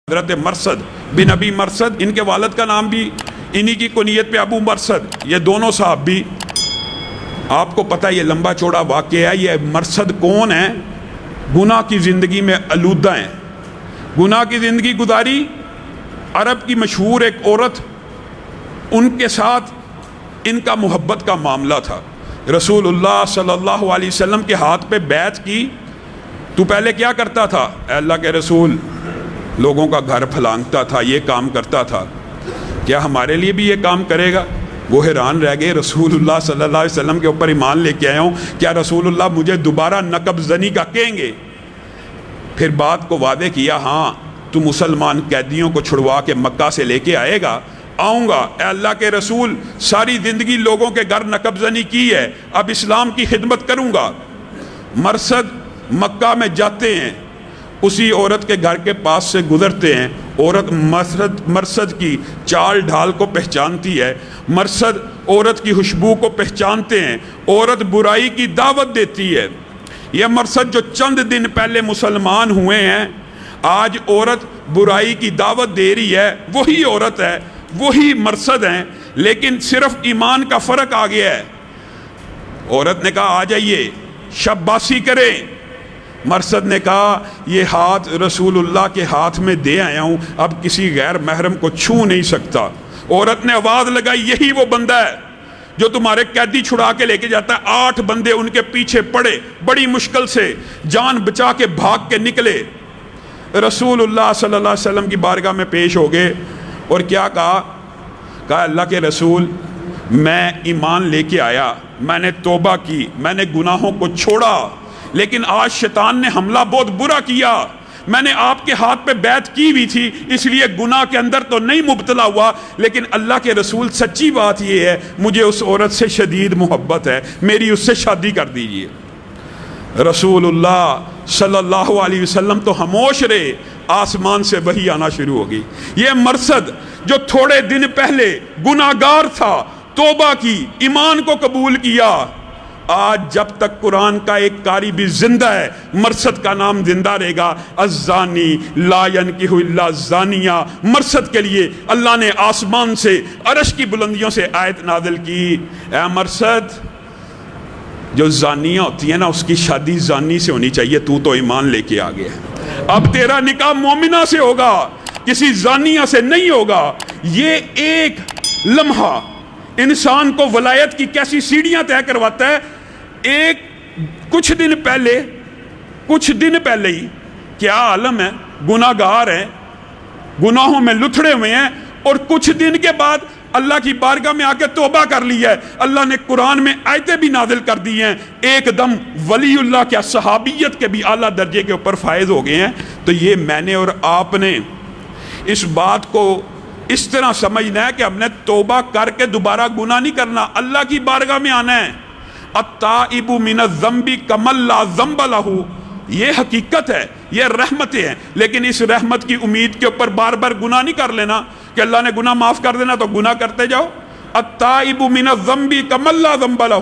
حضرت مرثد بن ابی مرثد، ان کے والد کا نام بھی انہی کی کنیت پہ ابو مرثد، یہ دونوں صاحب بھی آپ کو پتہ، یہ لمبا چوڑا واقعہ ہے۔ یہ مرثد کون ہیں؟ گناہ کی زندگی میں آلودہ ہیں، گناہ کی زندگی گزاری۔ عرب کی مشہور ایک عورت، ان کے ساتھ ان کا محبت کا معاملہ تھا۔ رسول اللہ صلی اللہ علیہ وسلم کے ہاتھ پہ بیعت کی۔ تو پہلے کیا کرتا تھا؟ اے اللہ کے رسول، لوگوں کا گھر پھلانگتا تھا، یہ کام کرتا تھا، کیا ہمارے لیے بھی یہ کام کرے گا؟ وہ حیران رہ گئے، رسول اللہ صلی اللہ علیہ وسلم کے اوپر ایمان لے کے آیا ہوں، کیا رسول اللہ مجھے دوبارہ نقب زنی کا کہیں گے؟ پھر بات کو واضح کیا، ہاں تو مسلمان قیدیوں کو چھڑوا کے مکہ سے لے کے آئے گا؟ آؤں گا۔ اے اللہ کے رسول، ساری زندگی لوگوں کے گھر نقب زنی کی ہے، اب اسلام کی خدمت کروں گا۔ مرثد مکہ میں جاتے ہیں، اسی عورت کے گھر کے پاس سے گزرتے ہیں، عورت مرثد کی چال ڈھال کو پہچانتی ہے، مرثد عورت کی خوشبو کو پہچانتے ہیں، عورت برائی کی دعوت دیتی ہے۔ یہ مرثد جو چند دن پہلے مسلمان ہوئے ہیں، آج عورت برائی کی دعوت دے رہی ہے، وہی عورت ہے، وہی مرثد ہیں، لیکن صرف ایمان کا فرق آ گیا ہے۔ عورت نے کہا آ جائیے، شاباشی کریں۔ مرثد نے کہا یہ ہاتھ رسول اللہ کے ہاتھ میں دے آیا ہوں، اب کسی غیر محرم کو چھو نہیں سکتا۔ عورت نے آواز لگائی، یہی وہ بندہ ہے جو تمہارے قیدی چھڑا کے لے کے جاتا ہے۔ 8 بندے ان کے پیچھے پڑے، بڑی مشکل سے جان بچا کے بھاگ کے نکلے، رسول اللہ صلی اللہ علیہ وسلم کی بارگاہ میں پیش ہو گئے اور کیا کہا؟ کہا اللہ کے رسول، میں ایمان لے کے آیا، میں نے توبہ کی، میں نے گناہوں کو چھوڑا، لیکن آج شیطان نے حملہ بہت برا کیا۔ میں نے آپ کے ہاتھ پہ بیعت کی بھی تھی، اس لیے گناہ کے اندر تو نہیں مبتلا ہوا، لیکن اللہ کے رسول سچی بات یہ ہے، مجھے اس عورت سے شدید محبت ہے، میری اس سے شادی کر دیجئے۔ رسول اللہ صلی اللہ علیہ وسلم تو خاموش رہے، آسمان سے وحی آنا شروع ہو گئی۔ یہ مرثد جو تھوڑے دن پہلے گناہگار تھا، توبہ کی، ایمان کو قبول کیا، آج جب تک قرآن کا ایک قاری بھی زندہ ہے، مرثد کا نام زندہ رہے گا۔ الزانی لا ینکح الا الزانیہ، مرثد کے لیے اللہ نے آسمان سے، عرش کی بلندیوں سے آیت نازل کی، اے مرثد، جو زانیہ ہوتی ہے نا، اس کی شادی زانی سے ہونی چاہیے، تو ایمان لے کے آ گیا، اب تیرا نکاح مومنہ سے ہوگا، کسی زانیہ سے نہیں ہوگا۔ یہ ایک لمحہ انسان کو ولایت کی کیسی سیڑھیاں طے کرواتا ہے۔ ایک کچھ دن پہلے ہی کیا عالم ہے، گناہگار ہیں، گناہوں میں لتھڑے ہوئے ہیں، اور کچھ دن کے بعد اللہ کی بارگاہ میں آ کے توبہ کر لی ہے۔ اللہ نے قرآن میں آیتیں بھی نازل کر دی ہیں، ایک دم ولی اللہ کیا صحابیت کے بھی اعلیٰ درجے کے اوپر فائز ہو گئے ہیں۔ تو یہ میں نے اور آپ نے اس بات کو اس طرح سمجھنا ہے کہ ہم نے توبہ کر کے دوبارہ گناہ نہیں کرنا، اللہ کی بارگاہ میں آنا ہے۔ التائب من الذنب کمن لا ذنب لہ، یہ حقیقت ہے، یہ رحمتیں ہیں، لیکن اس رحمت کی امید کے اوپر بار بار گناہ نہیں کر لینا کہ اللہ نے گناہ معاف کر دینا تو گناہ کرتے جاؤ۔ التائب من الذنب کمن لا ذنب لہ،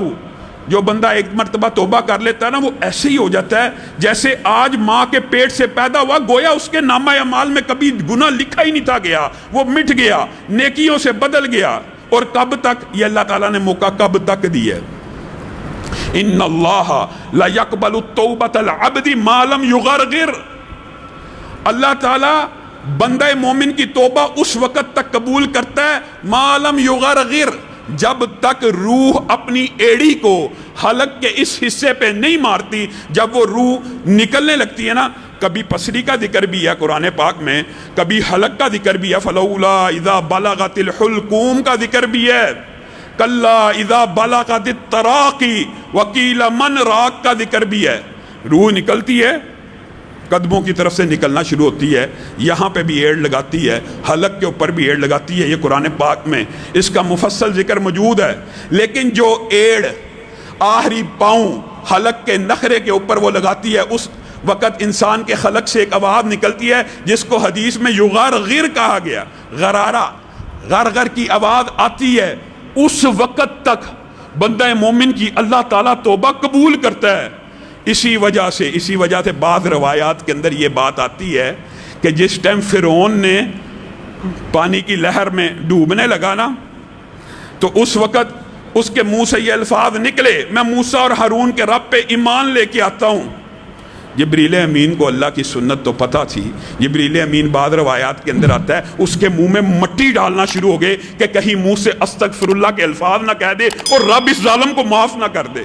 جو بندہ ایک مرتبہ توبہ کر لیتا ہے نا، وہ ایسے ہی ہو جاتا ہے جیسے آج ماں کے پیٹ سے پیدا ہوا، گویا اس کے نامہ اعمال میں کبھی گناہ لکھا ہی نہیں تھا گیا، وہ مٹ گیا، نیکیوں سے بدل گیا۔ اور کب تک؟ یہ اللہ تعالیٰ نے موقع کب تک دی ہے۔ ان اللہ لا یقبل توبۃ العبد ما لم یغرغر، اللہ تعالیٰ بندہ مومن کی توبہ اس وقت تک قبول کرتا ہے ما لم یغرغر، جب تک روح اپنی ایڑی کو حلق کے اس حصے پہ نہیں مارتی۔ جب وہ روح نکلنے لگتی ہے نا، کبھی پسری کا ذکر بھی ہے قرآن پاک میں، کبھی حلق کا ذکر بھی ہے، فلولا اذا بلغت الحلقوم کا ذکر بھی ہے، کلا اذا بلغت التراقی وقیل من راق کا ذکر بھی ہے۔ روح نکلتی ہے، قدموں کی طرف سے نکلنا شروع ہوتی ہے، یہاں پہ بھی ایڑ لگاتی ہے، حلق کے اوپر بھی ایڑ لگاتی ہے، یہ قرآن پاک میں اس کا مفصل ذکر موجود ہے۔ لیکن جو ایڑ آخری پاؤں حلق کے نخرے کے اوپر وہ لگاتی ہے، اس وقت انسان کے خلق سے ایک آواز نکلتی ہے جس کو حدیث میں یغرغر کہا گیا، غرارہ، غرغر کی آواز آتی ہے۔ اس وقت تک بندہ مومن کی اللہ تعالیٰ توبہ قبول کرتا ہے۔ اسی وجہ سے بعض روایات کے اندر یہ بات آتی ہے کہ جس ٹائم فرعون نے پانی کی لہر میں ڈوبنے لگا نا، تو اس وقت اس کے منہ سے یہ الفاظ نکلے، میں موسیٰ اور ہارون کے رب پہ ایمان لے کے آتا ہوں۔ جبریل امین کو اللہ کی سنت تو پتہ تھی۔ جبریل امین بعض روایات کے اندر آتا ہے اس کے منہ میں مٹی ڈالنا شروع ہو گئے کہ کہیں منہ سے استغفر اللہ کے الفاظ نہ کہہ دے اور رب اس ظالم کو معاف نہ کر دے۔